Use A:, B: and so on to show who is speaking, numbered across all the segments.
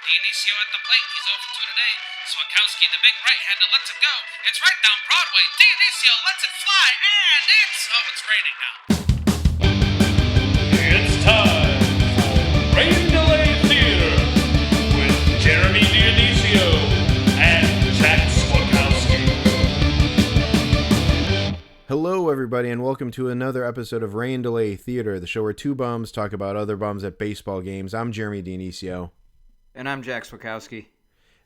A: Dionisio at the plate. He's 0 for 2 today. Swakowski, the big right-hander, lets it go. It's right down Broadway. Dionisio lets it fly, and it's raining now.
B: It's time for Rain Delay Theater with Jeremy Dionisio and Jack Swakowski.
C: Hello, everybody, and welcome to another episode of Rain Delay Theater, the show where two bums talk about other bums at baseball games. I'm Jeremy Dionisio.
D: And I'm Jack Swakowski.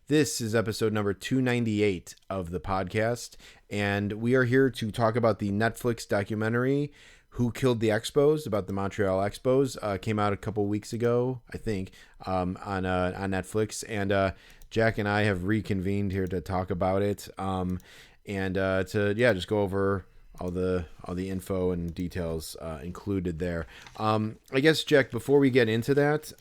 C: This is episode number 298 of the podcast, and we are here to talk about the Netflix documentary, Who Killed the Expos, about the Montreal Expos. Came out a couple weeks ago, I think, on Netflix, and Jack and I have reconvened here to talk about it, and just go over all the info and details included there. I guess, Jack, before we get into that,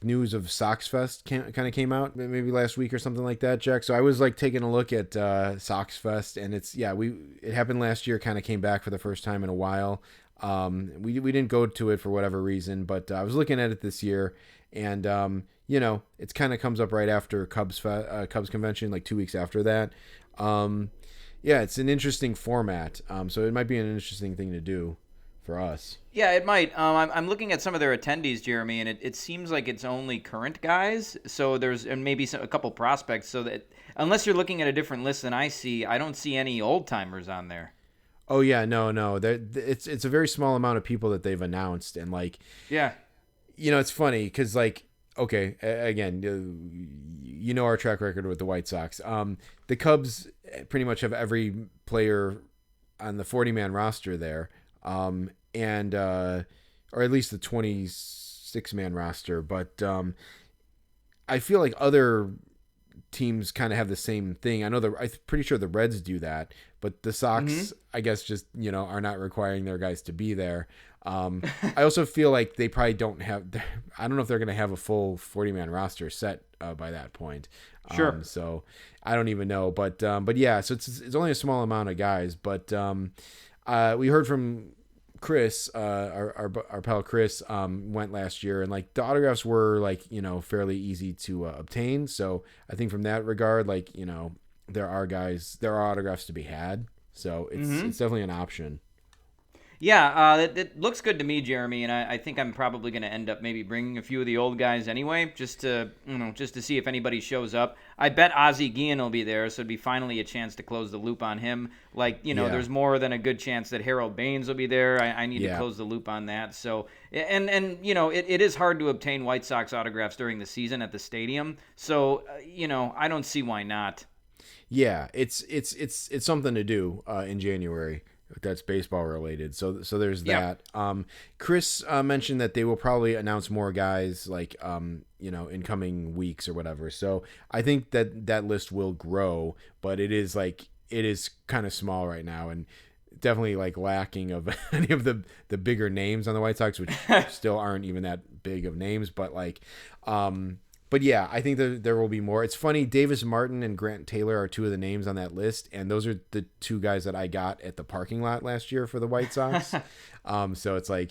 C: news of Sox Fest kind of came out maybe last week or something like that, Jack. So I was like taking a look at Sox Fest, and it happened last year, kind of came back for the first time in a while. We didn't go to it for whatever reason, but I was looking at it this year, and it's kind of comes up right after Cubs convention, like 2 weeks after that. Yeah, it's an interesting format, so it might be an interesting thing to do for us.
D: Yeah, it might. I'm looking at some of their attendees, Jeremy, and it seems like it's only current guys. So there's maybe a couple prospects. So that unless you're looking at a different list than I see, I don't see any old timers on there.
C: Oh yeah, no. It's a very small amount of people that they've announced, and
D: yeah,
C: it's funny because okay, again, our track record with the White Sox. The Cubs pretty much have every player on the 40-man roster there, or at least the 26-man roster. But I feel like other teams kind of have the same thing. I'm pretty sure the Reds do that, but the Sox, I guess, just are not requiring their guys to be there. I also feel like they probably don't have. I don't know if they're going to have a full 40-man roster set by that point.
D: Sure.
C: So I don't even know, but yeah. So it's only a small amount of guys, but we heard from Chris, our pal Chris, went last year, and the autographs were fairly easy to obtain. So I think from that regard, there are autographs to be had. So it's definitely an option.
D: Yeah, it looks good to me, Jeremy, and I think I'm probably going to end up maybe bringing a few of the old guys anyway, just to see if anybody shows up. I bet Ozzie Guillen will be there, so it'd be finally a chance to close the loop on him. There's more than a good chance that Harold Baines will be there. I need to close the loop on that. So, and it is hard to obtain White Sox autographs during the season at the stadium. So, I don't see why not.
C: Yeah, it's something to do in January. That's baseball related. So there's that. Chris mentioned that they will probably announce more guys in coming weeks or whatever. So I think that list will grow, but it is kind of small right now, and definitely lacking of any of the bigger names on the White Sox, which still aren't even that big of names, but yeah, I think there will be more. It's funny, Davis Martin and Grant Taylor are two of the names on that list, and those are the two guys that I got at the parking lot last year for the White Sox. So it's I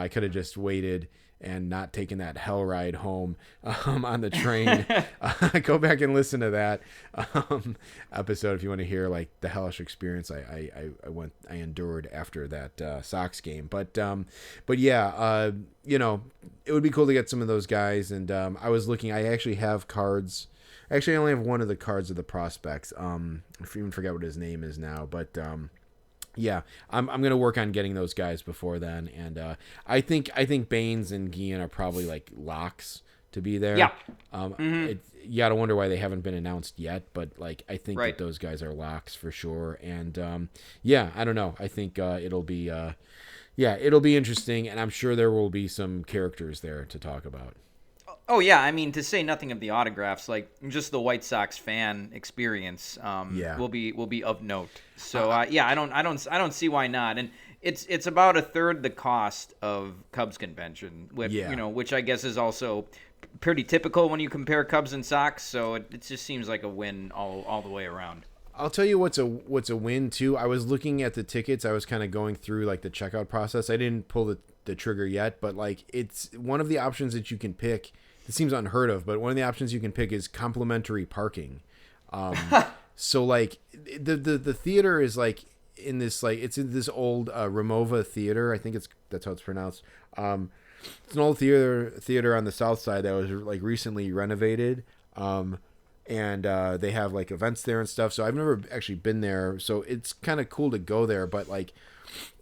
C: could have just waited and not taken that hell ride home on the train. Go back and listen to that episode if you want to hear the hellish experience I endured after that Sox game. But yeah, it would be cool to get some of those guys. And I was looking. I actually have cards. Actually, I only have one of the cards of the prospects. I even forget what his name is now, but. Yeah, I'm gonna work on getting those guys before then, and I think Baines and Guillen are probably locks to be there.
D: Yeah.
C: You gotta wonder why they haven't been announced yet, but I think
D: right.
C: that those guys are locks for sure. And yeah, I don't know. I think it'll be interesting, and I'm sure there will be some characters there to talk about.
D: Oh yeah, I mean, to say nothing of the autographs, just the White Sox fan experience will be of note. So I don't see why not. And it's about a third the cost of Cubs convention, which I guess is also pretty typical when you compare Cubs and Sox. So it just seems like a win all the way around.
C: I'll tell you what's a win too. I was looking at the tickets. I was kind of going through the checkout process. I didn't pull the trigger yet, but it's one of the options that you can pick this seems unheard of, but one of the options you can pick is complimentary parking. So like the theater is like in this like it's in this old Remova theater. I think that's how it's pronounced. It's an old theater on the south side that was like recently renovated. And they have like events there and stuff. So I've never actually been there. So it's kind of cool to go there. But like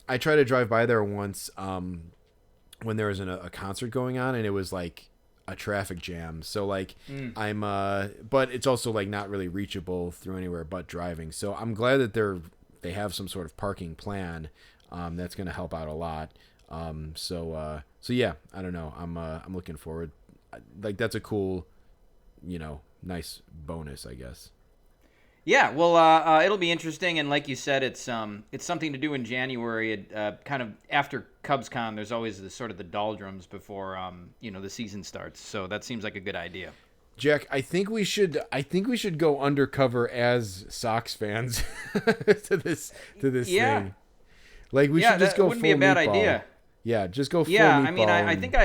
C: I tried to drive by there once when there was a concert going on, and it was like a traffic jam. So like but it's also like not really reachable through anywhere but driving. So I'm glad that they have some sort of parking plan that's going to help out a lot. So yeah, I don't know. I'm looking forward. Like that's a cool, nice bonus, I guess.
D: Yeah, well, it'll be interesting, and like you said, it's something to do in January. Kind of after CubsCon, there's always the sort of the doldrums before the season starts. So that seems like a good idea.
C: Jack, I think we should go undercover as Sox fans to this thing. Like we should just go.
D: Wouldn't be a bad idea.
C: Yeah, just go full
D: Yeah,
C: meatball.
D: I mean, I think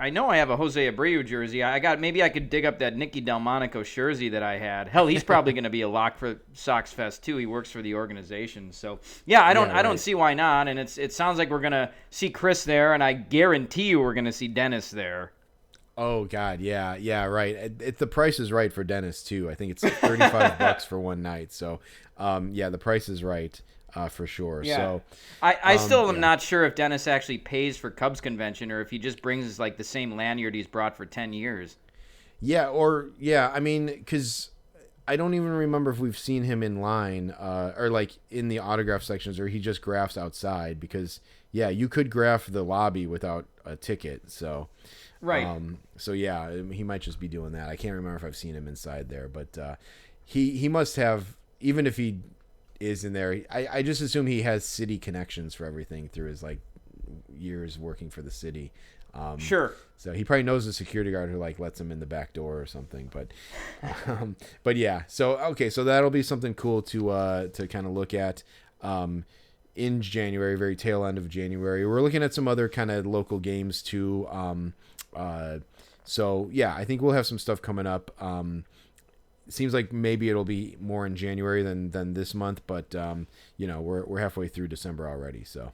D: I know I have a Jose Abreu jersey. Maybe I could dig up that Nicky Delmonico jersey that I had. Hell, he's probably going to be a lock for Sox Fest too. He works for the organization, so yeah, I don't see why not. And it sounds like we're going to see Chris there, and I guarantee you we're going to see Dennis there.
C: Oh God, yeah, right. The price is right for Dennis too. I think it's $35 for one night. So, yeah, the price is right. For sure.
D: Yeah.
C: So
D: I still am not sure if Dennis actually pays for Cubs convention or if he just brings like the same lanyard he's brought for 10 years.
C: I mean, because I don't even remember if we've seen him in line or like in the autograph sections, or he just graphs outside, because you could graph the lobby without a ticket. So
D: right.
C: So yeah, he might just be doing that. I can't remember if I've seen him inside there, but he must have, even if he is in there. I just assume he has city connections for everything through his like years working for the city.
D: Sure.
C: So he probably knows the security guard who like lets him in the back door or something. But yeah. So okay. So that'll be something cool to kind of look at in January, very tail end of January. We're looking at some other kind of local games too. So yeah, I think we'll have some stuff coming up. Seems like maybe it'll be more in January than this month, but we're halfway through December already, so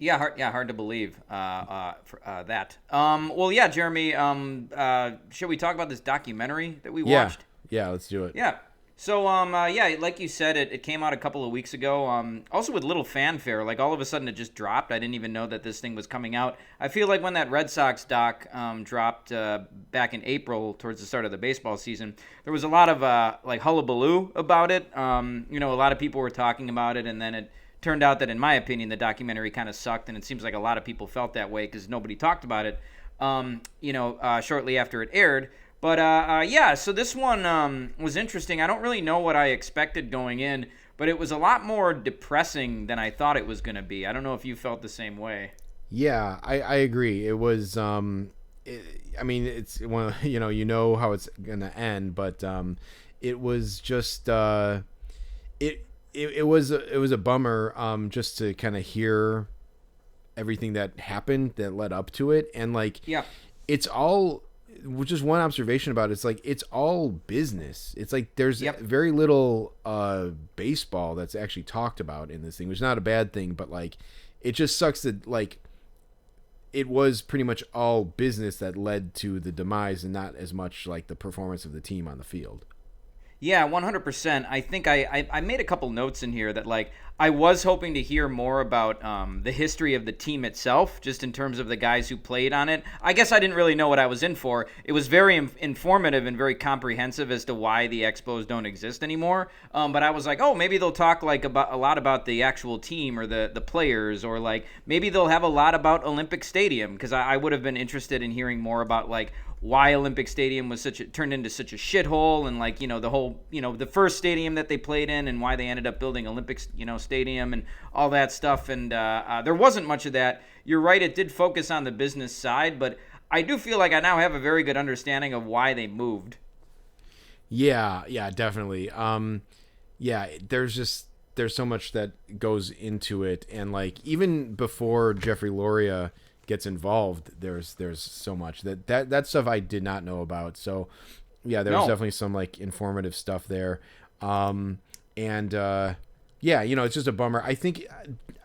D: hard to believe that. Well, yeah, Jeremy. Should we talk about this documentary that we watched?
C: Yeah, let's do it.
D: Yeah. So, like you said, it came out a couple of weeks ago. Also with little fanfare, like all of a sudden it just dropped. I didn't even know that this thing was coming out. I feel like when that Red Sox doc dropped back in April, towards the start of the baseball season, there was a lot of like hullabaloo about it. A lot of people were talking about it, and then it turned out that, in my opinion, the documentary kind of sucked, and it seems like a lot of people felt that way because nobody talked about it. Shortly after it aired. But, so this one was interesting. I don't really know what I expected going in, but it was a lot more depressing than I thought it was going to be. I don't know if you felt the same way.
C: Yeah, I agree. It was, it's, well, you know how it's going to end, but it was just, it was a bummer just to kind of hear everything that happened that led up to it. And, like, it's all... Just one observation about it, it's like it's all business. It's like there's very little baseball that's actually talked about in this thing, which is not a bad thing, but like it just sucks that like it was pretty much all business that led to the demise and not as much like the performance of the team on the field.
D: Yeah, 100%. I think I made a couple notes in here that, like, I was hoping to hear more about the history of the team itself, just in terms of the guys who played on it. I guess I didn't really know what I was in for. It was very informative and very comprehensive as to why the Expos don't exist anymore. But I was like, oh, maybe they'll talk like about a lot about the actual team or the players, or like maybe they'll have a lot about Olympic Stadium, because I would have been interested in hearing more about like why Olympic Stadium was turned into such a shithole, and like, the whole, the first stadium that they played in, and why they ended up building Olympic, Stadium and all that stuff. And there wasn't much of that. You're right, it did focus on the business side, but I do feel like I now have a very good understanding of why they moved.
C: Yeah, definitely. There's so much that goes into it, and like even before Jeffrey Loria gets involved, there's so much that stuff I did not know about. So yeah, there was definitely some like informative stuff there. Yeah, it's just a bummer. I think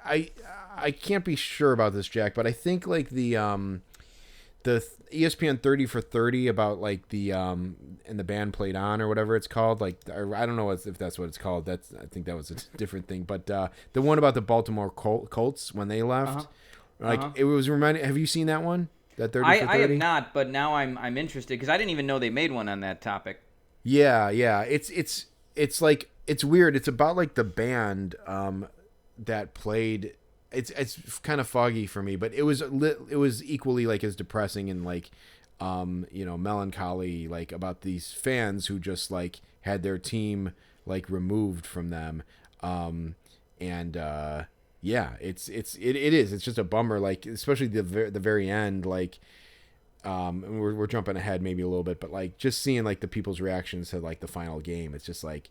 C: I can't be sure about this, Jack, but I think like the ESPN 30 for 30 about like the and the band played on or whatever it's called. Like I don't know if that's what it's called. I think that was a different thing. But the one about the Baltimore Colts when they left, it was reminding. Have you seen that one? That 30 for 30?
D: I have not, but now I'm interested because I didn't even know they made one on that topic.
C: Yeah. It's like it's weird. It's about like the band that played. It's kind of foggy for me, but it was equally like as depressing and like melancholy, like about these fans who just like had their team like removed from them. Yeah, it is. It's just a bummer, like especially the very end, like and we're jumping ahead maybe a little bit, but like just seeing like the people's reactions to like the final game, it's just like,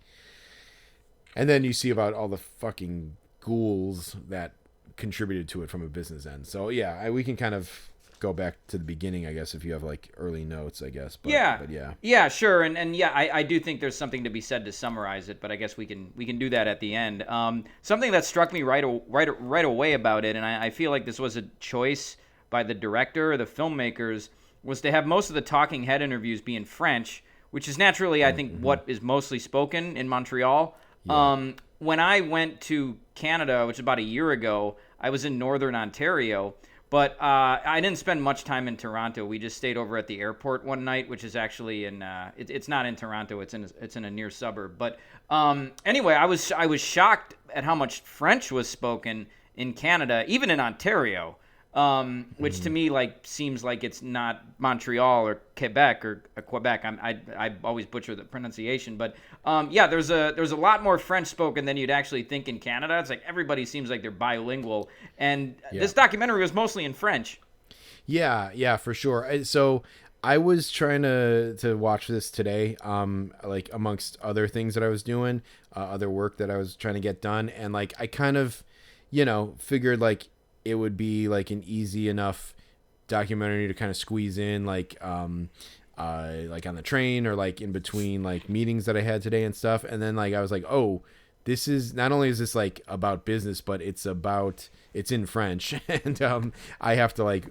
C: and then you see about all the fucking ghouls that contributed to it from a business end. So yeah, we can kind of go back to the beginning, I guess, if you have like early notes, I guess. But
D: yeah, sure. And yeah, I do think there's something to be said to summarize it, but I guess we can do that at the end. Something that struck me right away about it, and I feel like this was a choice by the director or the filmmakers, was to have most of the talking head interviews be in French, which is naturally, I think, what is mostly spoken in Montreal. Yeah. When I went to Canada, which is about a year ago, I was in Northern Ontario, but I didn't spend much time in Toronto. We just stayed over at the airport one night, which is actually in it's not in Toronto. It's in a near suburb. But anyway, I was shocked at how much French was spoken in Canada, even in Ontario. Which to me like seems like it's not Montreal or Quebec or Quebec. I always butcher the pronunciation, but yeah, there's a lot more French spoken than you'd actually think in Canada. It's like everybody seems like they're bilingual, and this documentary was mostly in French.
C: Yeah, for sure. So I was trying to watch this today, like amongst other things that I was doing, other work that I was trying to get done, and like I kind of, figured like it would be like an easy enough documentary to kind of squeeze in like on the train or like in between like meetings that I had today and stuff. And then like I was like, oh, this is not only is this like about business, but it's in French and I have to like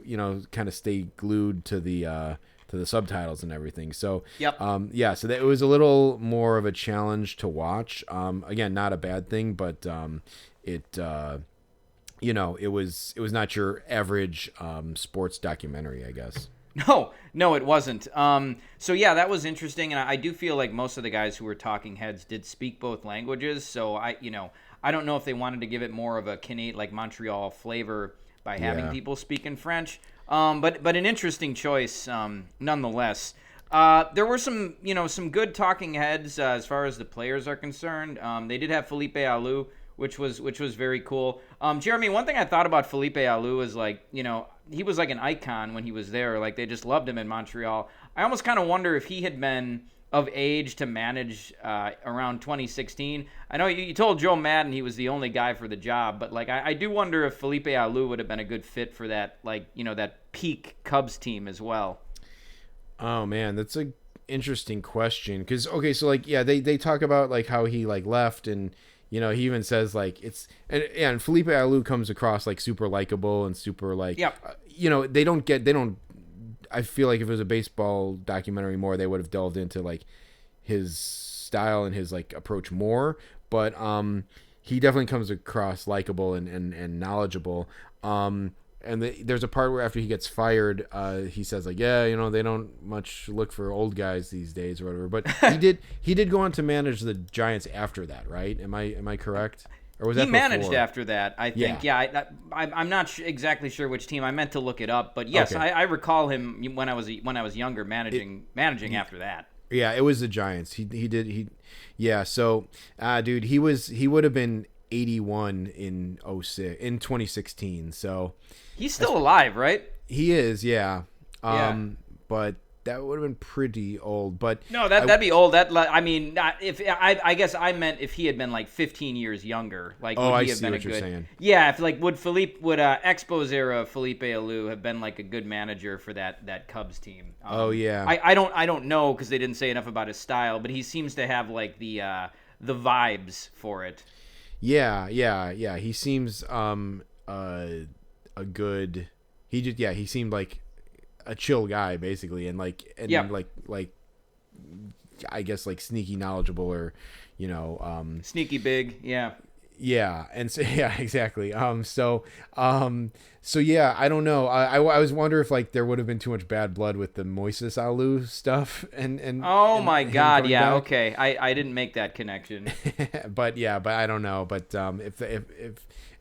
C: kind of stay glued to the subtitles and everything. So yeah, so that it was a little more of a challenge to watch. Again, not a bad thing, but it was not your average sports documentary, I guess.
D: No, it wasn't. So yeah, that was interesting, and I do feel like most of the guys who were talking heads did speak both languages. So I don't know if they wanted to give it more of a Canadian, like Montreal flavor by having people speak in French. But an interesting choice, nonetheless. There were some good talking heads as far as the players are concerned. They did have Felipe Alou, which was very cool. Jeremy, one thing I thought about Felipe Alou is like, he was like an icon when he was there. Like they just loved him in Montreal. I almost kind of wonder if he had been of age to manage around 2016. I know you told Joe Madden he was the only guy for the job, but like I do wonder if Felipe Alou would have been a good fit for that, like, that peak Cubs team as well.
C: Oh man, that's a interesting question. Cause okay, so like, yeah, they talk about like how he like left and, he even says like and Felipe Alou comes across like super likable and super like, they don't, I feel like if it was a baseball documentary more, they would have delved into like his style and his like approach more. But he definitely comes across likable and knowledgeable. And there's a part where after he gets fired, he says like, yeah, they don't much look for old guys these days or whatever. But he did go on to manage the Giants after that, right? Am I correct? Or was that
D: he managed before? After that? I think. Yeah, I'm not exactly sure which team. I meant to look it up, but yes, okay. I recall him when I was younger managing after that.
C: Yeah, it was the Giants. Yeah. So, dude, he would have been 81 in 2016. So
D: he's still alive, right?
C: He is, yeah. But that would have been pretty old. But
D: no, that'd be old. I mean, if I guess I meant if he had been like 15 years younger, like would
C: I
D: he have
C: see
D: been
C: what
D: a
C: you're
D: good?
C: saying.
D: Yeah, if like would Expos era Felipe Alou have been like a good manager for that Cubs team?
C: Yeah.
D: I don't know because they didn't say enough about his style, but he seems to have like the vibes for it.
C: Yeah. He seems a good. He seemed like a chill guy basically, and like I guess like sneaky knowledgeable, or
D: sneaky big.
C: Yeah, and so exactly. So yeah, I don't know. I was wondering if like there would have been too much bad blood with the Moises Alou stuff, and
D: oh my God, yeah,
C: back.
D: okay, I didn't make that connection.
C: but I don't know. But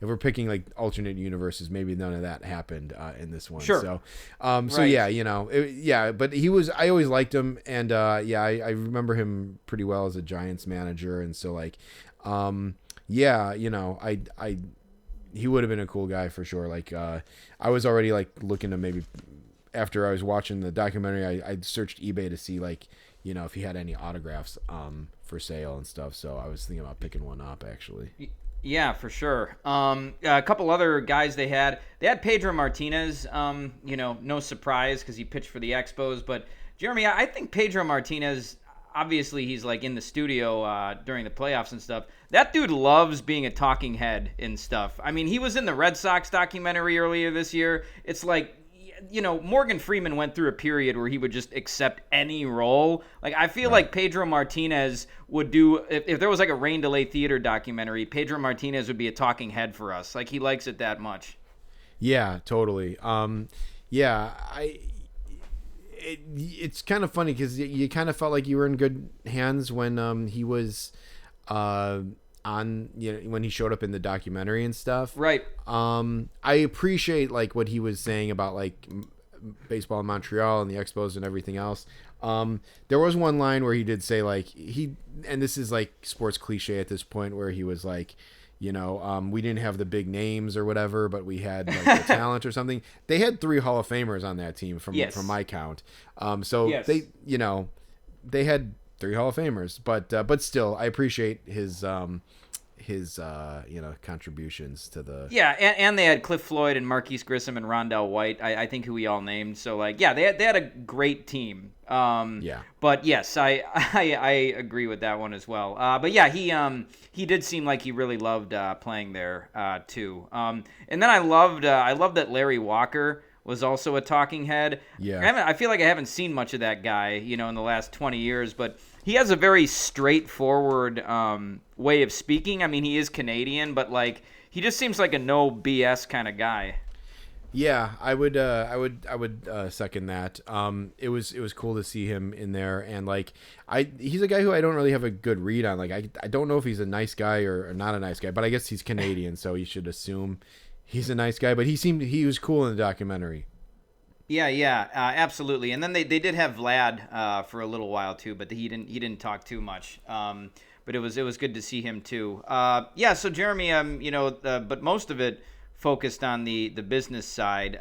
C: if we're picking like alternate universes, maybe none of that happened in this one.
D: Sure.
C: So
D: Right.
C: yeah, but I always liked him, and I remember him pretty well as a Giants manager, and so like he would have been a cool guy for sure. Like I was already like looking to maybe, after I was watching the documentary, I searched eBay to see like if he had any autographs for sale and stuff. So I was thinking about picking one up actually.
D: Yeah, for sure. A couple other guys they had Pedro Martinez. No surprise because he pitched for the Expos. But Jeremy, I think Pedro Martinez, obviously he's like in the studio during the playoffs and stuff. That dude loves being a talking head and stuff. I mean, he was in the Red Sox documentary earlier this year. It's like, Morgan Freeman went through a period where he would just accept any role. Like, I feel like Pedro Martinez would do, if there was like a Rain Delay Theater documentary, Pedro Martinez would be a talking head for us. Like, he likes it that much.
C: Yeah, totally. It's kind of funny because you kind of felt like you were in good hands when he was on when he showed up in the documentary and stuff.
D: Right.
C: I appreciate like what he was saying about like baseball in Montreal and the Expos and everything else. There was one line where he did say like and this is like sports cliche at this point, where he was like, we didn't have the big names or whatever, but we had like the talent or something. They had 3 Hall of Famers on that team from my count.
D: Yes.
C: They had 3 Hall of Famers, but still, I appreciate his contributions to the.
D: Yeah, and they had Cliff Floyd and Marquise Grissom and Rondell White. I think who we all named. So like, yeah, they had a great team. But yes, I agree with that one as well. But yeah, he did seem like he really loved playing there too. And then I loved that Larry Walker was also a talking head.
C: Yeah.
D: I feel like I haven't seen much of that guy, in the last 20 years, but he has a very straightforward way of speaking. I mean, he is Canadian, but like he just seems like a no BS kind of guy.
C: Yeah, I would second that. It was cool to see him in there, and like he's a guy who I don't really have a good read on. Like I don't know if he's a nice guy or not a nice guy, but I guess he's Canadian, so you should assume he's a nice guy. But he was cool in the documentary.
D: Yeah, absolutely. And then they did have Vlad for a little while too, but he didn't talk too much. But it was good to see him too. So Jeremy, but most of it focused on the business side.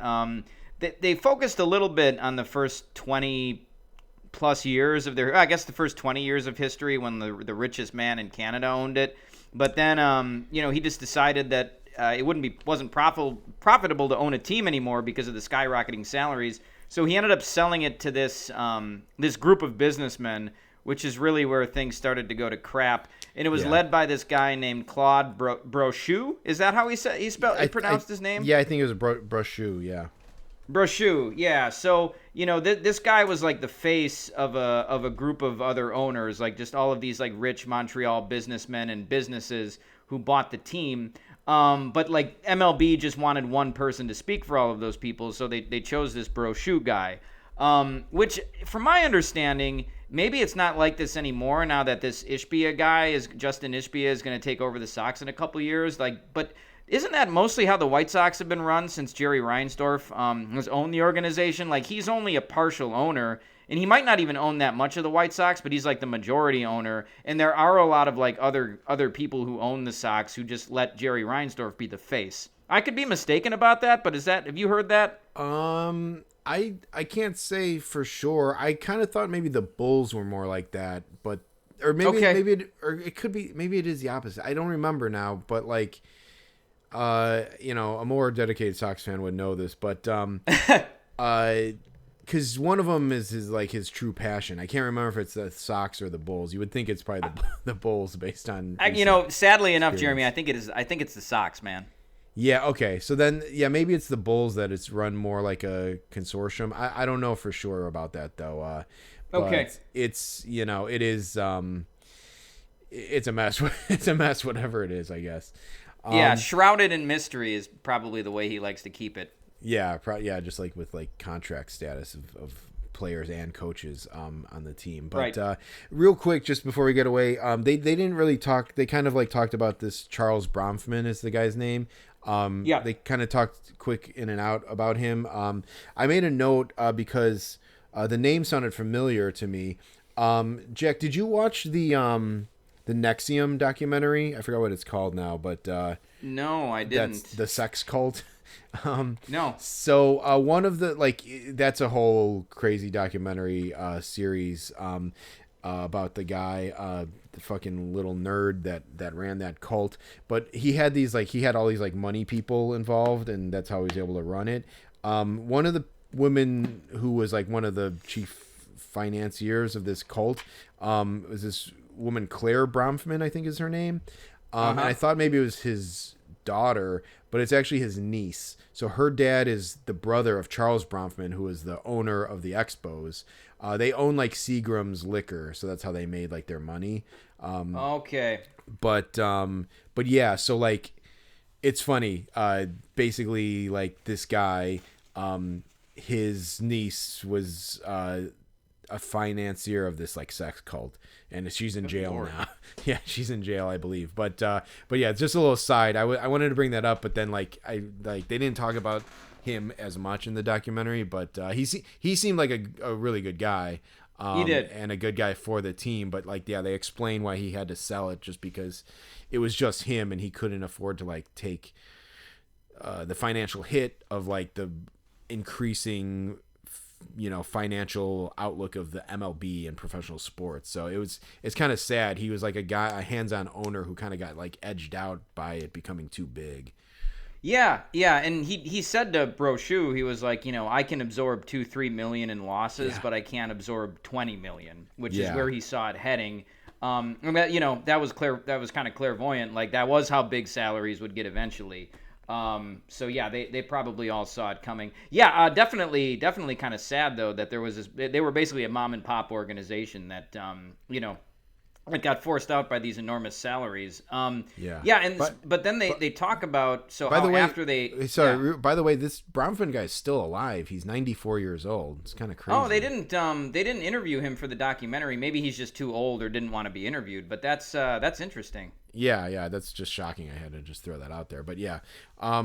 D: They focused a little bit on the first 20 plus years of the first 20 years of history when the richest man in Canada owned it. But then he just decided that it wasn't profitable to own a team anymore because of the skyrocketing salaries. So he ended up selling it to this group of businessmen, which is really where things started to go to crap. And it was led by this guy named Claude Brochu. Is that how he pronounced his name?
C: Yeah, I think it was Brochu. Yeah.
D: Brochu, yeah. So this guy was like the face of a group of other owners, like just all of these like rich Montreal businessmen and businesses who bought the team. But like MLB just wanted one person to speak for all of those people, so they chose this Brochu guy. Which, from my understanding, maybe it's not like this anymore now that this Ishbia guy Justin Ishbia is going to take over the Sox in a couple years. But isn't that mostly how the White Sox have been run since Jerry Reinsdorf has owned the organization? Like, he's only a partial owner, and he might not even own that much of the White Sox, but he's like the majority owner. And there are a lot of like other people who own the Sox who just let Jerry Reinsdorf be the face. I could be mistaken about that, but have you heard that?
C: I can't say for sure. I kind of thought maybe the Bulls were more like that, but or maybe
D: Okay.
C: or it could be, maybe it is the opposite. I don't remember now, but like a more dedicated Sox fan would know this, but because one of them is his true passion. I can't remember if it's the Sox or the Bulls. You would think it's probably the Bulls based on
D: sadly enough,
C: experience.
D: Jeremy, I think it is. I think it's the Sox, man.
C: Yeah, okay. So then, yeah, maybe it's the Bulls that it's run more like a consortium. I don't know for sure about that, though. But
D: Okay.
C: it's, it is, it's a mess. It's a mess, whatever it is, I guess.
D: Yeah, shrouded in mystery is probably the way he likes to keep it.
C: Yeah, just like with like contract status of players and coaches on the team. But
D: Right.
C: Real quick, just before we get away, they didn't really talk. They kind of like talked about this Charles Bronfman is the guy's name.
D: Yeah.
C: They kind of talked quick in and out about him. I made a note because the name sounded familiar to me. Jack, did you watch the Nexium documentary? I forgot what it's called now, but
D: No, I didn't.
C: that's the sex cult.
D: No.
C: So one of the that's a whole crazy documentary series about the guy, the fucking little nerd that ran that cult. But he had all these like money people involved, and that's how he was able to run it. One of the women who was like one of the chief financiers of this cult was this woman Claire Bronfman, I think is her name. And I thought maybe it was his daughter, but it's actually his niece. So her dad is the brother of Charles Bronfman, who is the owner of the Expos. They own like Seagram's Liquor, so that's how they made like their money.
D: Okay.
C: But yeah, so like it's funny. Basically, like this guy, his niece was a financier of this like sex cult, and she's in jail now. Yeah, she's in jail, I believe. But yeah, it's just a little side. I wanted to bring that up, but then they didn't talk about him as much in the documentary, but he seemed like a really good guy.
D: He did,
C: and a good guy for the team. But they explained why he had to sell it, just because it was just him, and he couldn't afford to like take the financial hit of like the increasing financial outlook of the MLB and professional sports. So it's kind of sad. He was like a hands-on owner who kind of got like edged out by it becoming too big.
D: Yeah, and he said to Brochu, he was like, I can absorb 2-3 million in losses, but I can't absorb 20 million, which is where he saw it heading. And that was kind of clairvoyant. Like that was how big salaries would get eventually. So yeah, they probably all saw it coming. Yeah, definitely kind of sad though that there was they were basically a mom and pop organization that it got forced out by these enormous salaries. But then they talk about
C: by the way,
D: after they
C: by the way, this Bronfman guy's still alive. He's 94 years old. It's kind of crazy.
D: Oh, they didn't interview him for the documentary. Maybe he's just too old or didn't want to be interviewed. But that's interesting.
C: Yeah, that's just shocking. I had to just throw that out there. But yeah. So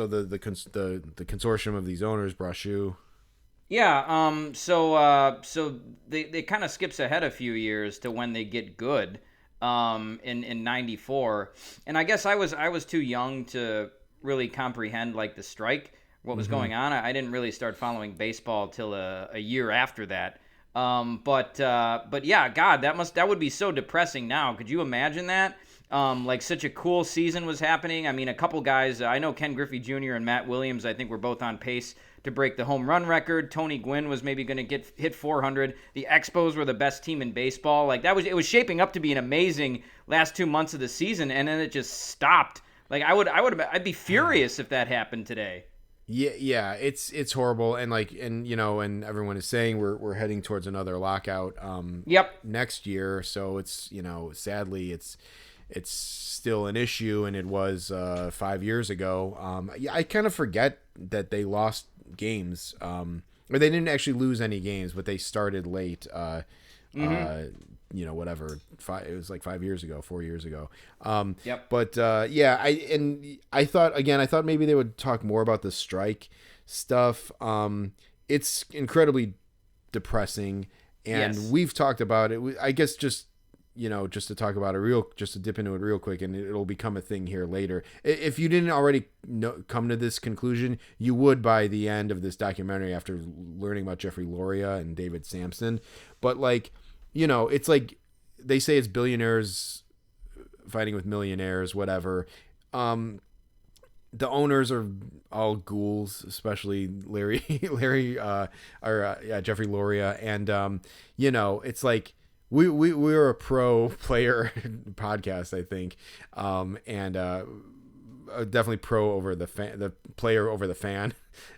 C: the consortium of these owners, Brochu.
D: Yeah, so they kind of skips ahead a few years to when they get good in 94. And I guess I was too young to really comprehend like the strike, what was going on. I didn't really start following baseball till a year after that. But yeah, God, that would be so depressing now. Could you imagine that? Like such a cool season was happening. I mean, a couple guys, I know Ken Griffey Jr. and Matt Williams, I think were both on pace to break the home run record. Tony Gwynn was maybe going to hit 400. The Expos were the best team in baseball. Like it was shaping up to be an amazing last 2 months of the season, and then it just stopped. Like I'd be furious if that happened today.
C: Yeah, it's horrible, and and everyone is saying we're heading towards another lockout. Next year, so it's sadly it's still an issue, and it was 5 years ago. I kind of forget that they lost games, or they didn't actually lose any games, but they started late. Whatever. It was like 5 years ago, 4 years ago. But I thought maybe they would talk more about the strike stuff. It's incredibly depressing, and we've talked about it. I guess just just to talk about just to dip into it real quick, and it'll become a thing here later. If you didn't already come to this conclusion, you would by the end of this documentary after learning about Jeffrey Loria and David Samson. But like, it's like they say it's billionaires fighting with millionaires, whatever. The owners are all ghouls, especially Jeffrey Loria, and it's like we're a pro player podcast, I think, and definitely pro over the player over the fan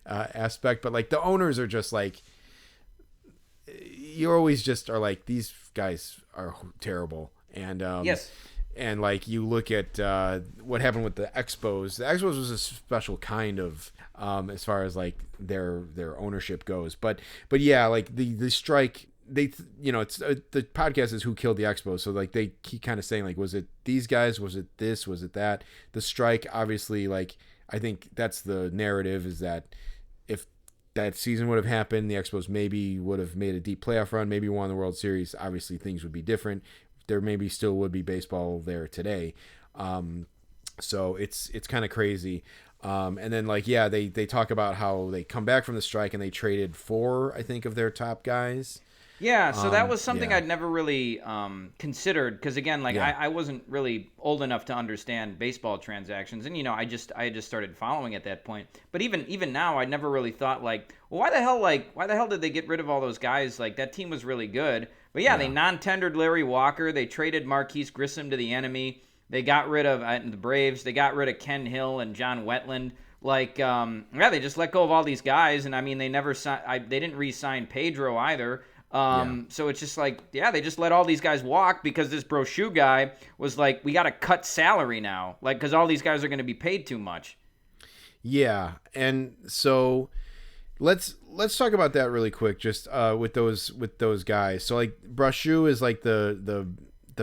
C: aspect, but like the owners are just like, you always just are like, these guys are terrible, and
D: yes.
C: And like you look at what happened with the Expos. The Expos was a special kind of as far as like their ownership goes. But yeah, like the strike. It's the podcast is Who Killed the Expos. So like they keep kind of saying like, was it these guys? Was it this? Was it that? The strike, obviously, like I think that's the narrative, is that if that season would have happened, the Expos maybe would have made a deep playoff run, maybe won the World Series. Obviously, things would be different. There maybe still would be baseball there today. So it's kind of crazy. And then like, yeah, they talk about how they come back from the strike and they traded 4, I think, of their top guys.
D: Yeah, so that was something
C: yeah.
D: I'd never really considered, because again, like I wasn't really old enough to understand baseball transactions, and I had just started following at that point. But even now, I never really thought like, well, why the hell did they get rid of all those guys? Like that team was really good. But yeah, they non-tendered Larry Walker, they traded Marquise Grissom to the enemy, they got rid of the Braves, they got rid of Ken Hill and John Wetland. Like, they just let go of all these guys, and I mean, they didn't re-sign Pedro either. So it's just like, they just let all these guys walk because this Brochu guy was like, we got to cut salary now, like, because all these guys are going to be paid too much. Yeah,
C: and so let's talk about that really quick, just with those guys. So like Brochu is like the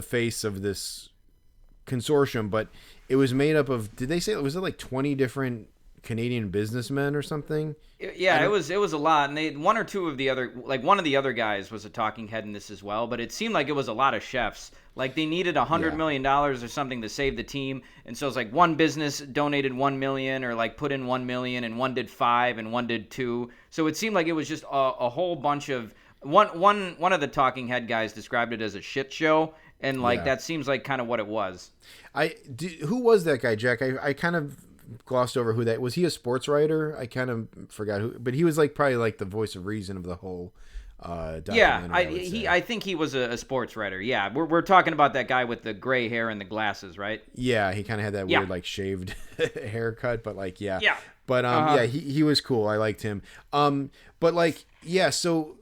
C: face of this consortium, but it was made up of, did they say, was it like 20 different Canadian businessmen or something?
D: Yeah, it was a lot, and one of the other guys was a talking head in this as well, but it seemed like it was a lot of chefs. Like they needed $100 million or something to save the team, and so it's like one business donated $1 million, or like put in $1 million, and one did $5 million and one did $2 million. So it seemed like it was just a whole bunch of one of the talking head guys described it as a shit show, and like that seems like kind of what it was.
C: Who was that guy, Jack? I kind of glossed over who that was. He a sports writer? I kind of forgot who, but he was like probably like the voice of reason of the whole documentary.
D: I think he was a sports writer. Yeah, we're talking about that guy with the gray hair and the glasses, right?
C: Yeah, he kind of had that weird like shaved haircut, but like but he was cool. I liked him. But like so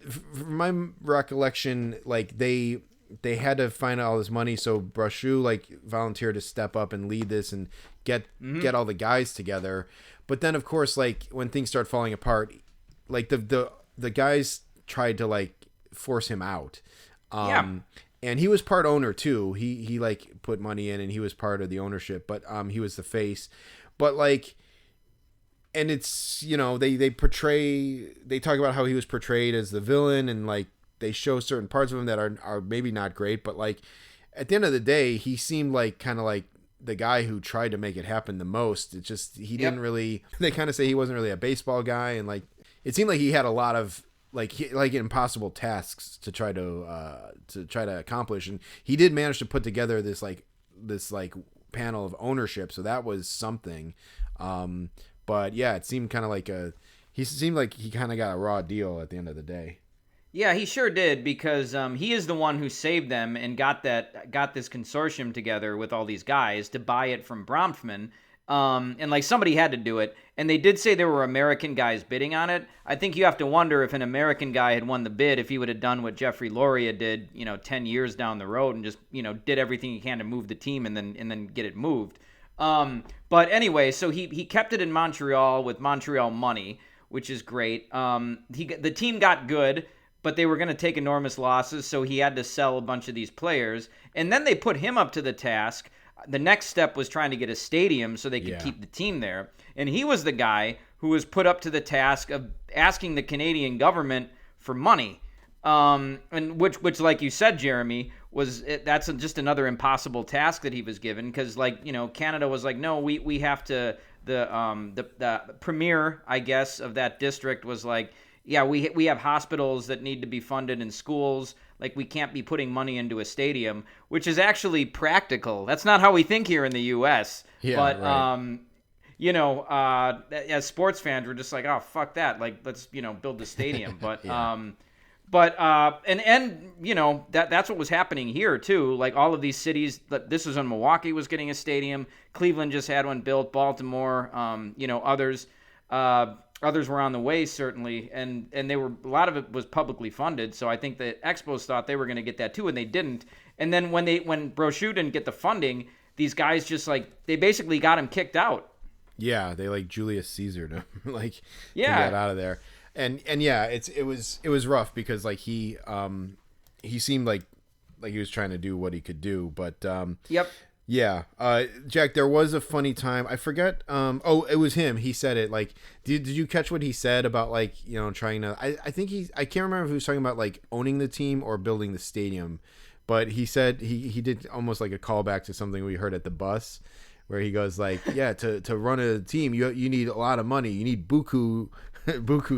C: from my recollection, like they had to find all this money, so Brochu like volunteered to step up and lead this and get all the guys together. But then of course, like when things start falling apart, like the guys tried to like force him out. And he was part owner too. He like put money in and he was part of the ownership, but he was the face. But like, and it's, they talk about how he was portrayed as the villain, and like they show certain parts of him that are maybe not great, but like at the end of the day, he seemed like kind of like the guy who tried to make it happen the most. It just, he didn't really, they kind of say he wasn't really a baseball guy, and like it seemed like he had a lot of like impossible tasks to try to accomplish, and he did manage to put together this panel of ownership, so that was something. But yeah, it seemed kind of like he kind of got a raw deal at the end of the day.
D: Yeah, he sure did, because he is the one who saved them and got this consortium together with all these guys to buy it from Bronfman. And like somebody had to do it, and they did say there were American guys bidding on it. I think you have to wonder if an American guy had won the bid, if he would have done what Jeffrey Loria did, 10 years down the road and just, did everything he can to move the team and then get it moved. But anyway, so he kept it in Montreal with Montreal money, which is great. The team got good, but they were going to take enormous losses, so he had to sell a bunch of these players. And then they put him up to the task. The next step was trying to get a stadium so they could keep the team there. And he was the guy who was put up to the task of asking the Canadian government for money. And which, like you said, Jeremy, that's just another impossible task that he was given, because, like, Canada was like, no, we have to. The premier, I guess, of that district was like, yeah, we have hospitals that need to be funded in schools. Like, we can't be putting money into a stadium, which is actually practical. That's not how we think here in the U.S.
C: Yeah,
D: But
C: right.
D: as sports fans, we're just like, oh, fuck that. Like, let's build the stadium. But
C: Yeah.
D: that's what was happening here too. Like, all of these cities, this was when Milwaukee was getting a stadium. Cleveland just had one built. Baltimore, others were on the way, certainly, and a lot of it was publicly funded. So I think the Expos thought they were going to get that too, and they didn't. And then when Brochu didn't get the funding, these guys just, like, they basically got him kicked out.
C: Yeah, they like Julius Caesar to to
D: Yeah.
C: get out of there. And yeah, it was rough because, like, he seemed like he was trying to do what he could do, but
D: Yep.
C: yeah. Jack, there was a funny time. I forget. It was him. He said it. Like, did you catch what he said about, like, trying to? I think I can't remember if he was talking about, like, owning the team or building the stadium, but he said he did almost like a callback to something we heard at the bus, where he goes like, yeah, to run a team, you need a lot of money. You need buku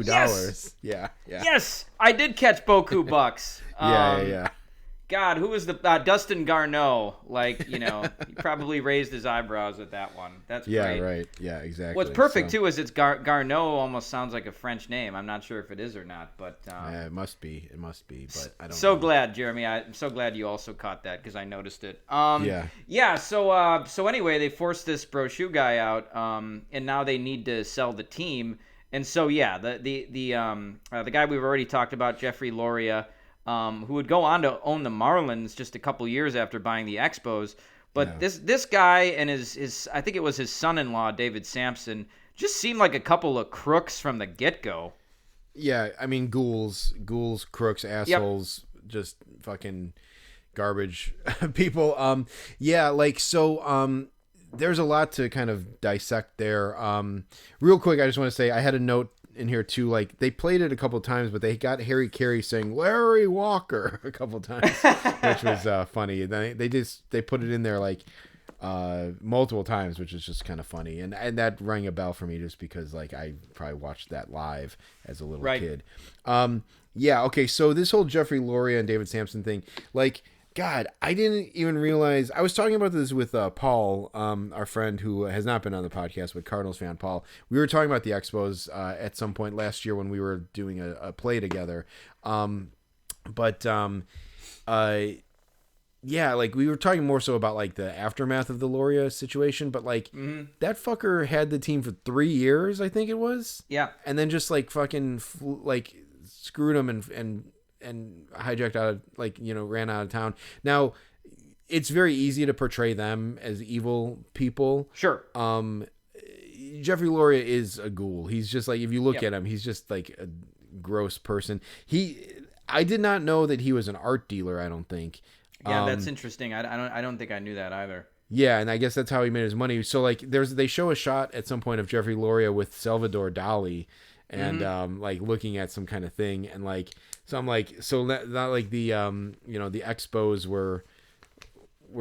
C: dollars. Yeah.
D: Yes, I did catch Boku bucks.
C: Yeah.
D: God, who was the Dustin Garneau? Like, he probably raised his eyebrows at that one. That's
C: Yeah,
D: great.
C: right. Yeah, exactly.
D: What's perfect too is it's Garneau almost sounds like a French name. I'm not sure if it is or not, but
C: it must be, but I don't
D: so
C: know.
D: glad, Jeremy. I'm so glad you also caught that, because I noticed it.
C: Yeah.
D: So anyway, they forced this Brochu guy out, and now they need to sell the team. And so, yeah, the guy we've already talked about, Jeffrey Loria, who would go on to own the Marlins just a couple years after buying the Expos. But
C: Yeah.
D: this guy and his I think it was his son-in-law, David Samson, just seemed like a couple of crooks from the get-go.
C: Yeah, I mean, ghouls, crooks, assholes, just fucking garbage people. Yeah, like, so there's a lot to kind of dissect there. Real quick, I just want to say I had a note in here too. Like, they played it a couple times, but they got Harry Carey saying Larry Walker a couple times, which was funny. And then they put it in there like multiple times, which is just kind of funny. And that rang a bell for me just because, like, I probably watched that live as a little kid. Yeah. Okay. So this whole Jeffrey Loria and David Samson thing, like, God, I didn't even realize. I was talking about this with Paul, our friend who has not been on the podcast, but Cardinals fan Paul. We were talking about the Expos at some point last year when we were doing a play together. Yeah, like, we were talking more so about, like, the aftermath of the Loria situation, but, like, that fucker had the team for 3 years, I think it was.
D: Yeah.
C: And then just, like, fucking screwed him and hijacked out of, like, ran out of town. Now, it's very easy to portray them as evil people.
D: Sure.
C: Jeffrey Loria is a ghoul. He's just, like, if you look at him, he's just, like, a gross person. I did not know that he was an art dealer, I don't think.
D: Yeah, that's interesting. I don't think I knew that either.
C: Yeah, and I guess that's how he made his money. So, like, they show a shot at some point of Jeffrey Loria with Salvador Dali, and like, looking at some kind of thing, and, like, so I'm like, so not like the the Expos were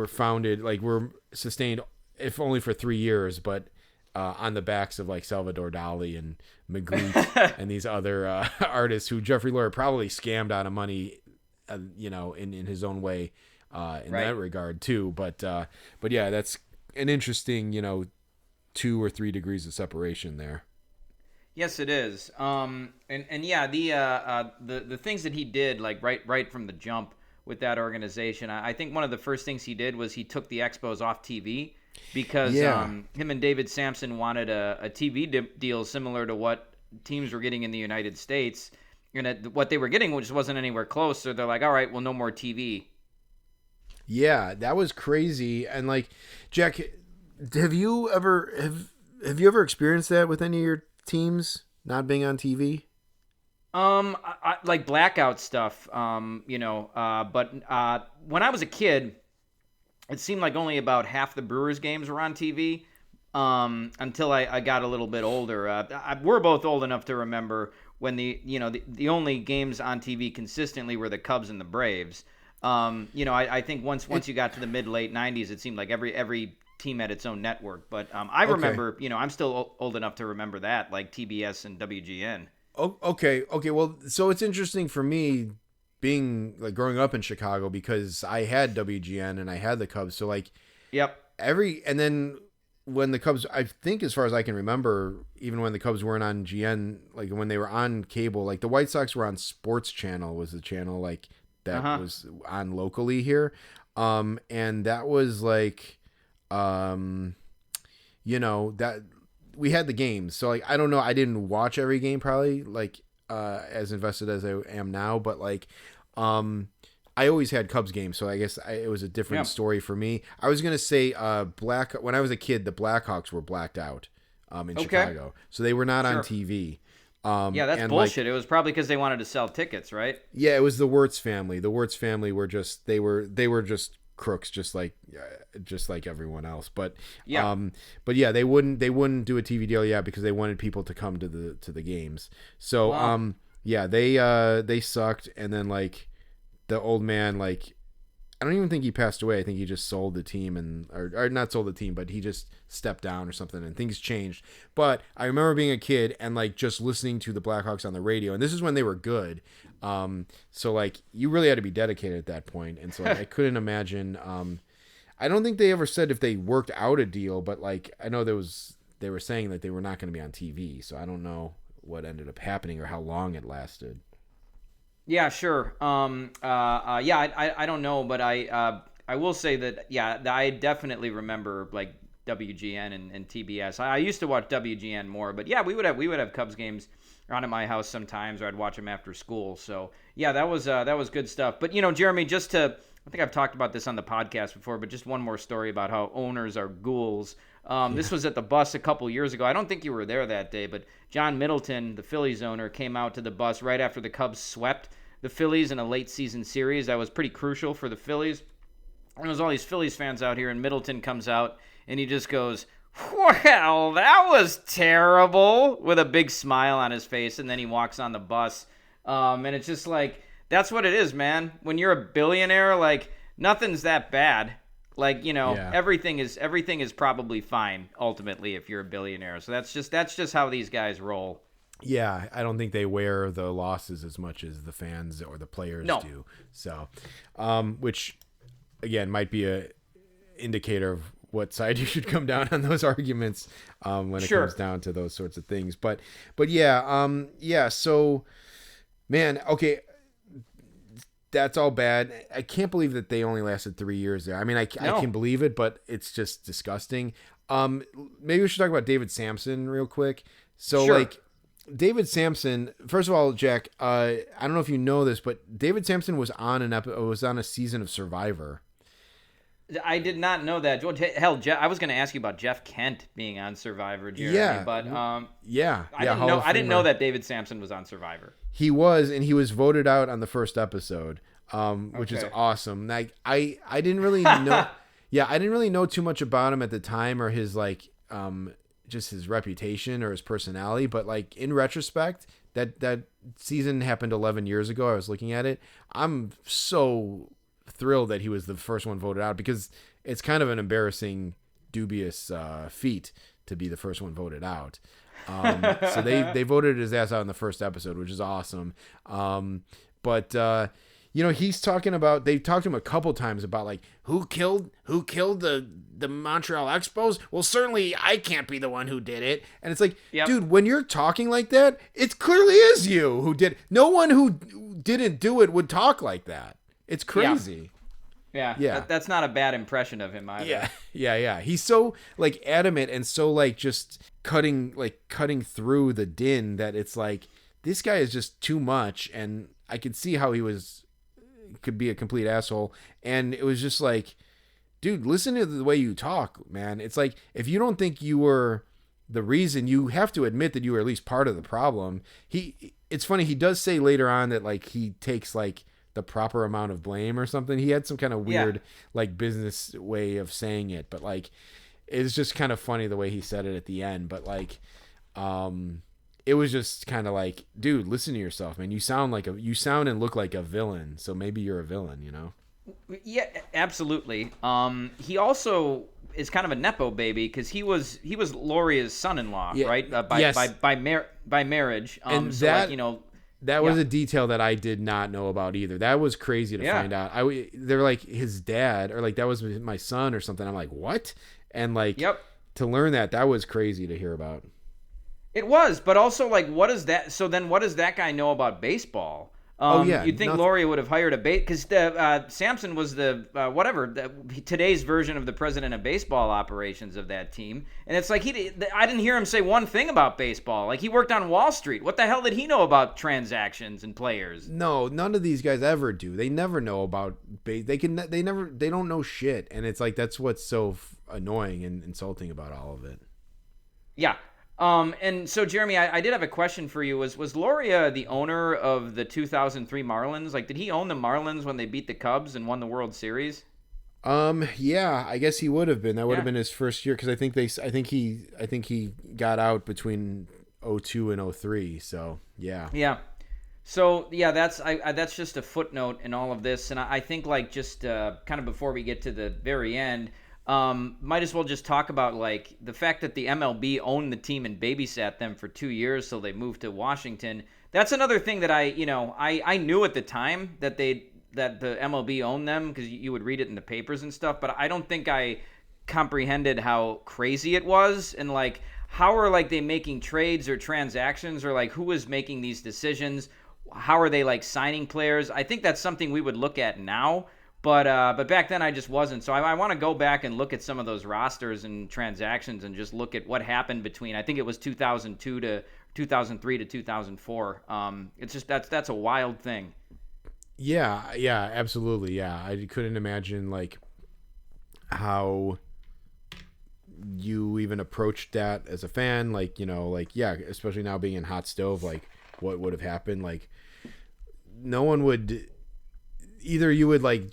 C: founded, like, were sustained, if only for 3 years, but on the backs of, like, Salvador Dali and Magritte and these other artists who Jeffrey Loria probably scammed out of money, in his own way, in that regard too. But yeah, that's an interesting 2 or 3 degrees of separation there.
D: Yes, it is. And yeah, the things that he did, like, right from the jump with that organization, I think one of the first things he did was he took the Expos off TV, because him and David Samson wanted a TV deal similar to what teams were getting in the United States, and what they were getting just wasn't anywhere close. So they're like, all right, well, no more TV.
C: Yeah, that was crazy. And, like, Jack, have you ever experienced that with any of your teams not being on TV?
D: I like blackout stuff, but when I was a kid, it seemed like only about half the Brewers games were on TV, until I got a little bit older. We're both old enough to remember when the only games on TV consistently were the Cubs and the Braves. I think once you got to the late 90s, it seemed like every team had its own network. But I remember, I'm still old enough to remember that, like TBS and WGN.
C: Oh, okay. Well, so it's interesting for me being like growing up in Chicago because I had WGN and I had the Cubs. So like,
D: yep.
C: And then when the Cubs, I think as far as I can remember, even when the Cubs weren't on GN, like when they were on cable, like the White Sox were on Sports Channel was the channel like that was on locally here. And that was like, that we had the games. So like, I don't know. I didn't watch every game probably like, as invested as I am now, but like, I always had Cubs games, so I guess it was a different story for me. I was gonna say, when I was a kid, the Blackhawks were blacked out, in Chicago, so they were not on TV.
D: That's bullshit. It was probably because they wanted to sell tickets, right?
C: Yeah, it was the Wirtz family. The Wirtz family were just they were just crooks, just like everyone else. But they wouldn't do a TV deal, because they wanted people to come to the games. So they sucked, and then like. The old man, like, I don't even think he passed away. I think he just sold the team or not sold the team, but he just stepped down or something and things changed. But I remember being a kid and like just listening to the Blackhawks on the radio, and this is when they were good. So like you really had to be dedicated at that point. And so like, I couldn't imagine, I don't think they ever said if they worked out a deal, but like, I know they were saying that they were not going to be on TV. So I don't know what ended up happening or how long it lasted.
D: Yeah, sure. I don't know, but I will say that I definitely remember like WGN and TBS. I used to watch WGN more, but yeah, we would have Cubs games around at my house sometimes, or I'd watch them after school. So yeah, that was good stuff. But Jeremy, I think I've talked about this on the podcast before, but just one more story about how owners are ghouls. This was at the bus a couple years ago. I don't think you were there that day, but John Middleton, the Phillies owner, came out to the bus right after the Cubs swept the Phillies in a late season series that was pretty crucial for the Phillies. And there was all these Phillies fans out here, and Middleton comes out and he just goes, "Well, that was terrible," with a big smile on his face, and then he walks on the bus. And it's just like, that's what it is, man. When you're a billionaire, like nothing's that bad. Like, everything is probably fine ultimately if you're a billionaire. So that's just how these guys roll.
C: Yeah, I don't think they wear the losses as much as the fans or the players do. So, which again might be a indicator of what side you should come down on those arguments when it comes down to those sorts of things. But yeah. So, man, okay. That's all bad. I can't believe that they only lasted 3 years there. I mean, I can believe it, but it's just disgusting. Maybe we should talk about David Samson real quick. So, like, David Samson, first of all, Jack, I don't know if you know this, but David Samson was on a season of Survivor.
D: I did not know that. Hell, I was going to ask you about Jeff Kent being on Survivor, Jeremy, but I didn't know that David Samson was on Survivor.
C: He was, and he was voted out on the first episode, which is awesome. Like I didn't really know. I didn't really know too much about him at the time or his like just his reputation or his personality, but like in retrospect, that season happened 11 years ago. I was looking at it. I'm so thrilled that he was the first one voted out because it's kind of an embarrassing, dubious feat to be the first one voted out. So they voted his ass out in the first episode, which is awesome. But he's talking about, they talked to him a couple times about like, who killed the Montreal Expos? Well, certainly I can't be the one who did it. And it's like, dude, when you're talking like that, it clearly is you who did. No one who didn't do it would talk like that. It's crazy.
D: Yeah. That's not a bad impression of him either.
C: Yeah. He's so like adamant and so like just cutting through the din that it's like, this guy is just too much. And I could see how could be a complete asshole. And it was just like, dude, listen to the way you talk, man. It's like, if you don't think you were the reason, you have to admit that you were at least part of the problem. It's funny. He does say later on that like he takes like the proper amount of blame or something. He had some kind of weird like business way of saying it, but like, it's just kind of funny the way he said it at the end. But like, it was just kind of like, dude, listen to yourself, man. You sound and look like a villain. So maybe you're a villain, you know?
D: Yeah, absolutely. He also is kind of a nepo baby because he was Loria's son-in-law,
C: Yeah,
D: right?
C: yes.
D: By marriage.
C: And
D: so
C: that-
D: like, you know,
C: That was a detail that I did not know about either. That was crazy to find out. They're like his dad, or like that was my son or something. I'm like, what? And like, to learn that was crazy to hear about.
D: It was, but also like, what is that? So then, what does that guy know about baseball? You'd think Loria would have hired a because Samson was today's version of the president of baseball operations of that team, and it's like I didn't hear him say one thing about baseball. Like he worked on Wall Street. What the hell did he know about transactions and players?
C: No, none of these guys ever do. They never know about they don't know shit, and it's like that's what's so annoying and insulting about all of it.
D: Yeah. And so Jeremy, I did have a question for you. Was Loria the owner of the 2003 Marlins? Like, did he own the Marlins when they beat the Cubs and won the World Series?
C: Yeah, I guess he would have been. That would have been his first year because I think he got out between 2002 and 2003. So yeah.
D: Yeah. So yeah, that's just a footnote in all of this, and I think like just kind of before we get to the very end. Might as well just talk about like the fact that the MLB owned the team and babysat them for 2 years, so they moved to Washington. That's another thing that I knew at the time that the MLB owned them because you would read it in the papers and stuff, but I don't think I comprehended how crazy it was and like how are like they making trades or transactions or like who is making these decisions? How are they like signing players? I think that's something we would look at now. But back then I just wasn't. So I want to go back and look at some of those rosters and transactions and just look at what happened between, I think it was 2002 to 2003 to 2004. It's just that's a wild thing.
C: Yeah, absolutely. Yeah, I couldn't imagine like how you even approached that as a fan. Like, you know, like, yeah, especially now being in Hot Stove, like what would have happened? Like no one would, either you would like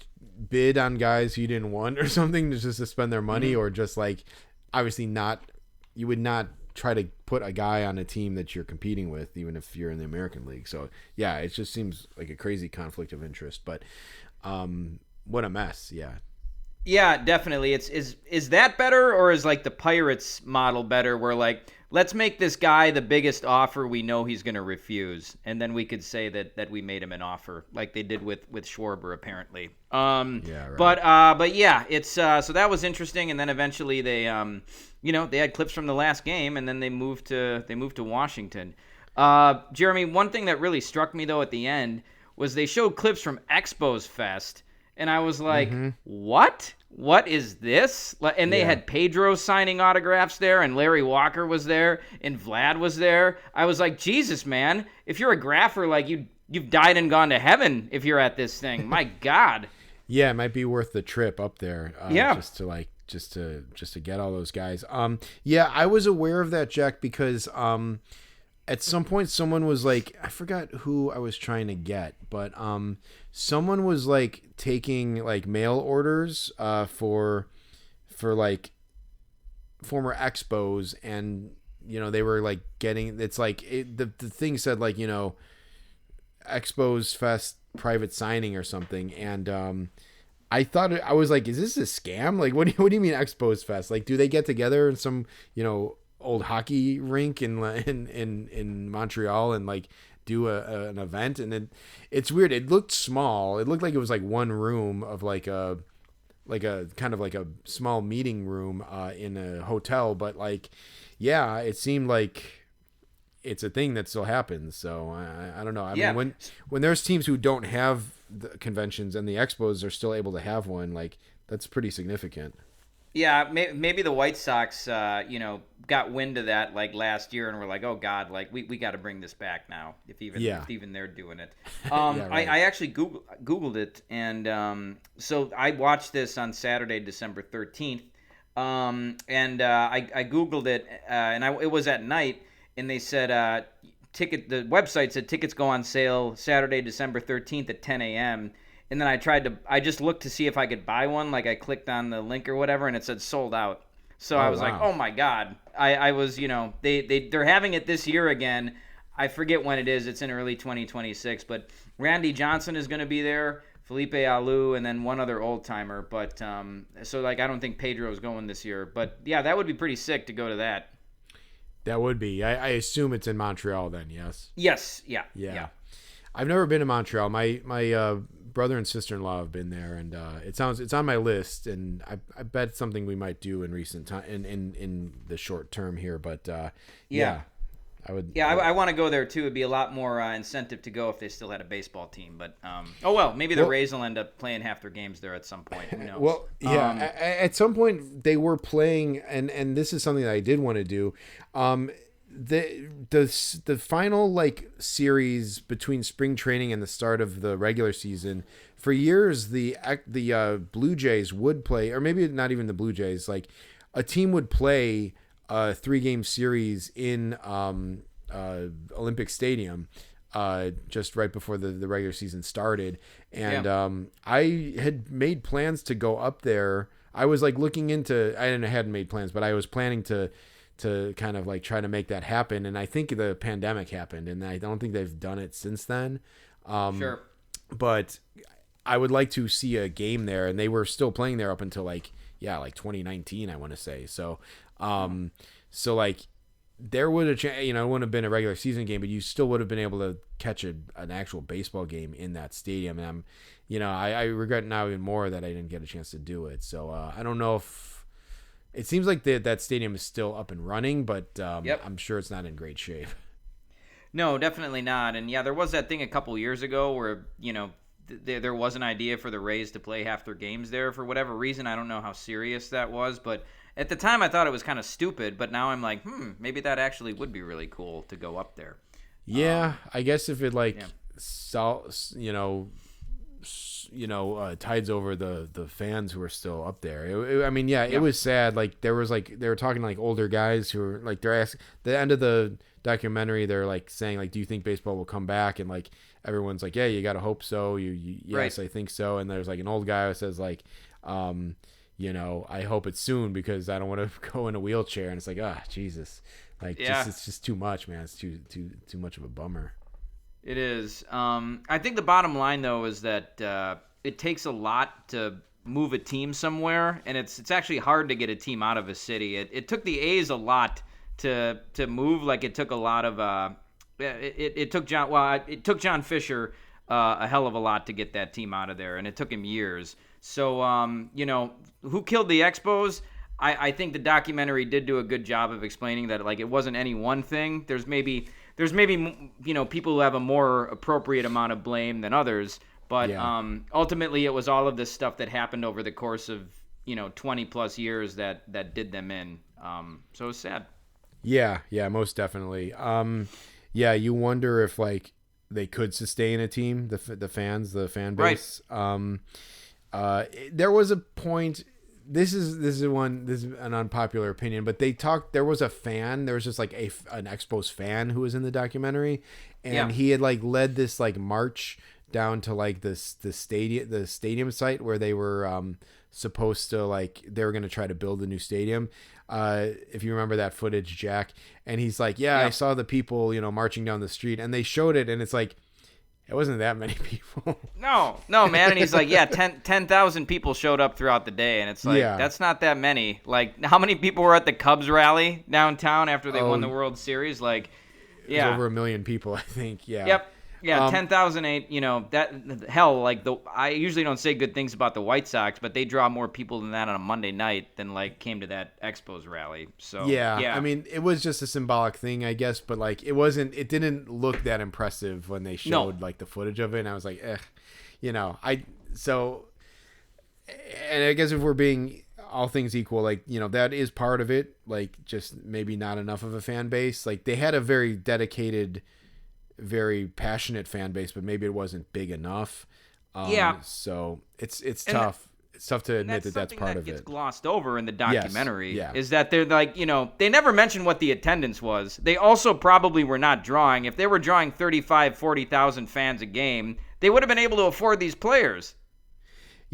C: bid on guys you didn't want or something just to spend their money, or just like obviously you would not try to put a guy on a team that you're competing with, even if you're in the American League. So yeah, it just seems like a crazy conflict of interest. But what a mess.
D: Yeah, definitely. Is that better, or is like the Pirates model better, where like let's make this guy the biggest offer we know he's going to refuse, and then we could say that we made him an offer, like they did with Schwarber apparently.
C: Yeah, right.
D: But yeah, it's so that was interesting, and then eventually they they had clips from the last game, and then they moved to Washington. Jeremy, one thing that really struck me though at the end was they showed clips from Expos Fest. And I was like, what? What is this? And they had Pedro signing autographs there, and Larry Walker was there, and Vlad was there. I was like, Jesus, man, if you're a grapher, like you've died and gone to heaven if you're at this thing. My God.
C: Yeah, it might be worth the trip up there. Just to get all those guys. Yeah, I was aware of that, Jack, because at some point someone was like, I forgot who I was trying to get, but someone was like taking like mail orders for like former Expos, and they were like getting, it's like the thing said like Expos Fest private signing or something, and I thought I was like, is this a scam? Like what do you mean Expos Fest? Like do they get together in some old hockey rink in Montreal and like do an event? And then it's weird. It looked small. It looked like it was like one room of like a kind of like a small meeting room in a hotel, but like, yeah, it seemed like it's a thing that still happens. So I don't know. I mean, when there's teams who don't have the conventions and the Expos are still able to have one, like that's pretty significant.
D: Yeah, maybe the White Sox, got wind of that like last year and were like, oh God, like we got to bring this back now. If even they're doing it. Yeah, right. I actually Googled it, and so I watched this on Saturday, December 13th, and I Googled it, and it was at night, and they said the website said tickets go on sale Saturday, December 13th at 10 a.m. And then I just looked to see if I could buy one. Like I clicked on the link or whatever, and it said sold out. So I was like, oh my God. I was, they're having it this year again. I forget when it is. It's in early 2026. But Randy Johnson is going to be there, Felipe Alou, and then one other old-timer. But so, I don't think Pedro's going this year. But, yeah, that would be pretty sick to go to that.
C: That would be. I assume it's in Montreal then, yes?
D: Yes, yeah.
C: I've never been to Montreal. My brother and sister-in-law have been there, and it's on my list, and I bet it's something we might do in recent time in the short term here. But I would.
D: Yeah, I want to go there too. It'd be a lot more incentive to go if they still had a baseball team. But maybe the Rays will end up playing half their games there at some point. Who knows?
C: Well, yeah, at some point they were playing, and this is something that I did want to do. The final series between spring training and the start of the regular season, for years the Blue Jays would play, or maybe not even the Blue Jays, a team would play a 3-game series in Olympic Stadium just right before the regular season started, and I had made plans to go up there. I was looking into, I hadn't made plans, but I was planning to kind of try to make that happen. And I think the pandemic happened, and I don't think they've done it since then.
D: Sure.
C: But I would like to see a game there, and they were still playing there up until 2019, I want to say. So, there would have, it wouldn't have been a regular season game, but you still would have been able to catch an actual baseball game in that stadium. And I regret now even more that I didn't get a chance to do it. So, I don't know if, it seems like that stadium is still up and running, but I'm sure it's not in great shape.
D: No, definitely not. And there was that thing a couple years ago where there was an idea for the Rays to play half their games there for whatever reason. I don't know how serious that was, but at the time I thought it was kind of stupid. But now I'm like, maybe that actually would be really cool to go up there.
C: Yeah, I guess if it tides over the fans who are still up there. It was sad. There was they were talking to older guys who were they're asking, the end of the documentary, they're saying do you think baseball will come back? And everyone's yeah, you gotta hope so. Yes, right. I think so. And there's an old guy who says I hope it's soon because I don't want to go in a wheelchair. And it's Jesus, it's just too much, man. It's too much of a bummer.
D: It is. I think the bottom line, though, is that it takes a lot to move a team somewhere, and it's actually hard to get a team out of a city. It took the A's a lot to move. It took a lot of it took John Fisher a hell of a lot to get that team out of there, and it took him years. So who killed the Expos? I think the documentary did do a good job of explaining that it wasn't any one thing. There's maybe people who have a more appropriate amount of blame than others, but ultimately it was all of this stuff that happened over the course of 20 plus years that did them in. So it's sad.
C: Yeah, most definitely. You wonder if they could sustain a team, the fan base. Right. There was a point. This is an unpopular opinion, but there was a fan. There was just an Expos fan who was in the documentary, and he had led this march down to the stadium site where they were supposed to they were going to try to build a new stadium. If you remember that footage, Jack, and he's I saw the people marching down the street, and they showed it, and it's it wasn't that many people. No,
D: man. And he's 10,000 people showed up throughout the day. And it's that's not that many. How many people were at the Cubs rally downtown after they won the World Series?
C: It was over 1 million people, I think. Yeah.
D: Yep. Yeah, 10,000 ain't, that, hell, I usually don't say good things about the White Sox, but they draw more people than that on a Monday night than, came to that Expos rally. So,
C: yeah. It was just a symbolic thing, I guess, but, it didn't look that impressive when they showed, the footage of it, and I was and I guess if we're being all things equal, that is part of it, just maybe not enough of a fan base. They had a very dedicated, very passionate fan base, but maybe it wasn't big enough. So it's tough. It's tough to admit that's part of it. Gets
D: glossed over in the documentary. Yes. Is that they're they never mentioned what the attendance was. They also probably were not drawing. If they were drawing 35,000, 40,000 fans a game, they would have been able to afford these players.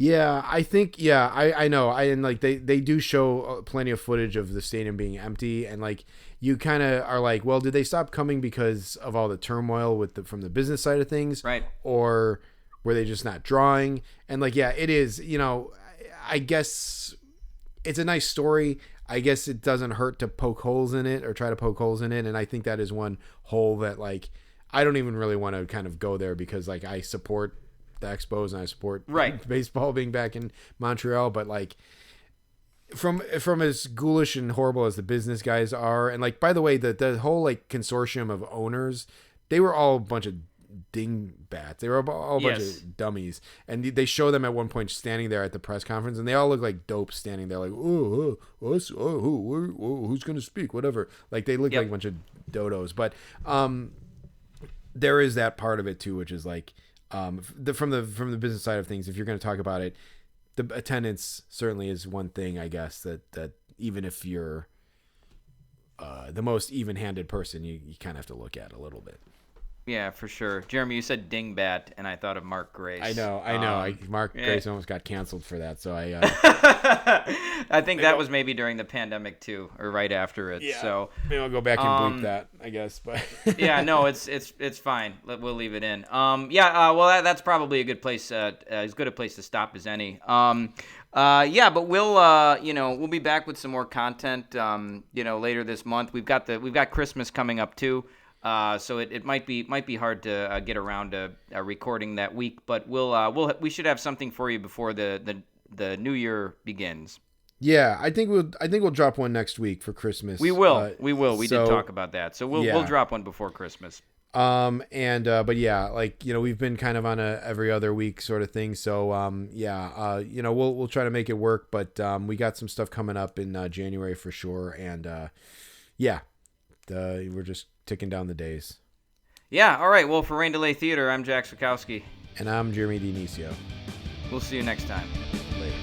C: Yeah, I think. Yeah, I know. And like they do show plenty of footage of the stadium being empty, and like you kind of are like, well, did they stop coming because of all the turmoil from the business side of things,
D: Right.
C: or were they just not drawing? And like, yeah, it is. I guess it's a nice story. I guess it doesn't hurt to poke holes in it or try to poke holes in it, and I think that is one hole that like I don't even really want to kind of go there because like I support the Expos and I support baseball being back in Montreal, but like from as ghoulish and horrible as the business guys are, and like by the way, the whole like consortium of owners, they were all a bunch of dingbats. They were all a bunch of dummies, and they show them at one point standing there at the press conference, and they all look like dope standing there, like who's gonna speak, whatever. Like they look like a bunch of dodos, but there is that part of it too, which is like. From the business side of things, if you're going to talk about it, the attendance certainly is one thing, I guess, that even if you're the most even-handed person, you kind of have to look at a little bit.
D: Yeah, for sure. Jeremy, you said dingbat, and I thought of Mark Grace.
C: I know. Mark Grace almost got canceled for that, so I...
D: I think that was maybe during the pandemic, too, or right after it.
C: Yeah,
D: so
C: maybe I'll go back and bleep that, I guess. But
D: yeah, no, it's fine. We'll leave it in. Well, that's probably a good place, as good a place to stop as any. But we'll be back with some more content, later this month. We've got Christmas coming up, too. So it might be hard to get around to recording that week, but we should have something for you before the new year begins.
C: Yeah, I think we'll drop one next week for Christmas.
D: We will. We did talk about that, so we'll drop one before Christmas.
C: But yeah, like we've been kind of on a every other week sort of thing. So we'll try to make it work, but we got some stuff coming up in January for sure, and we're just ticking down the days.
D: Yeah, all right. Well, for Rain Delay Theater, I'm Jack Sikowski.
C: And I'm Jeremy Dinicio.
D: We'll see you next time.
C: Later.